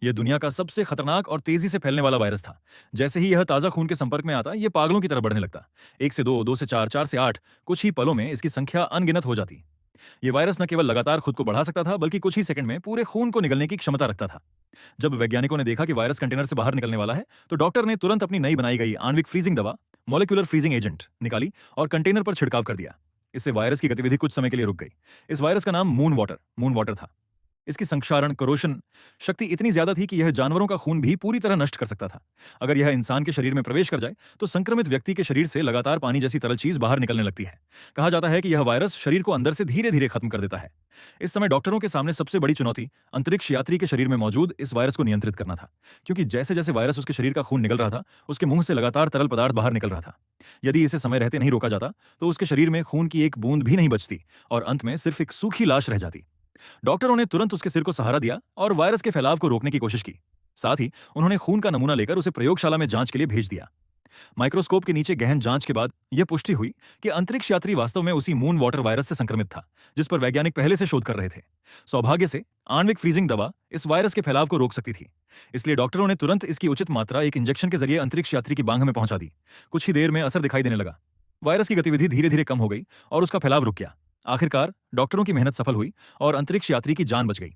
यह दुनिया का सबसे खतरनाक और तेजी से फैलने वाला वायरस था। जैसे ही यह ताज़ा खून के संपर्क में आता, ये पागलों की तरह बढ़ने लगता। 1 से 2, 2 से 4, 4 से 8, कुछ ही पलों में इसकी संख्या अनगिनत हो जाती। ये वायरस न केवल लगातार खुद को बढ़ा सकता था, बल्कि कुछ ही सेकंड में पूरे खून को निगलने की क्षमता रखता था। जब वैज्ञानिकों ने देखा कि वायरस कंटेनर से बाहर निकलने वाला है, तो डॉक्टर ने तुरंत अपनी नई बनाई गई आणविक फ्रीजिंग दवा, मॉलिक्यूलर फ्रीजिंग एजेंट, निकाली और कंटेनर पर छिड़काव कर दिया। इससे वायरस की गतिविधि कुछ समय के लिए रुक गई। इस वायरस का नाम मून वाटर था। इसकी संक्षारण करोशन शक्ति इतनी ज्यादा थी कि यह जानवरों का खून भी पूरी तरह नष्ट कर सकता था। अगर यह इंसान के शरीर में प्रवेश कर जाए, तो संक्रमित व्यक्ति के शरीर से लगातार पानी जैसी तरल चीज बाहर निकलने लगती है। कहा जाता है कि यह वायरस शरीर को अंदर से धीरे धीरे खत्म कर देता है। इस समय डॉक्टरों के सामने सबसे बड़ी चुनौती अंतरिक्ष यात्री के शरीर में मौजूद इस वायरस को नियंत्रित करना था, क्योंकि जैसे जैसे वायरस उसके शरीर का खून निकल रहा था, उसके मुंह से लगातार तरल पदार्थ बाहर निकल रहा था। यदि इसे समय रहते नहीं रोका जाता, तो उसके शरीर में खून की एक बूंद भी नहीं बचती और अंत में सिर्फ एक सूखी लाश रह जाती। डॉक्टरों ने तुरंत उसके सिर को सहारा दिया और वायरस के फैलाव को रोकने की कोशिश की। साथ ही उन्होंने खून का नमूना लेकर उसे प्रयोगशाला में जांच के लिए भेज दिया। माइक्रोस्कोप के नीचे गहन जांच के बाद यह पुष्टि हुई कि अंतरिक्ष यात्री वास्तव में उसी मून वाटर वायरस से संक्रमित था, जिस पर वैज्ञानिक पहले से शोध कर रहे थे। सौभाग्य से आणविक फ्रीजिंग दवा इस वायरस के फैलाव को रोक सकती थी। इसलिए डॉक्टरों ने तुरंत इसकी उचित मात्रा एक इंजेक्शन के जरिए अंतरिक्ष यात्री की बांह में पहुंचा दी। कुछ ही देर में असर दिखाई देने लगा। वायरस की गतिविधि धीरे धीरे कम हो गई और उसका फैलाव रुक गया। आखिरकार डॉक्टरों की मेहनत सफल हुई और अंतरिक्ष यात्री की जान बच गई।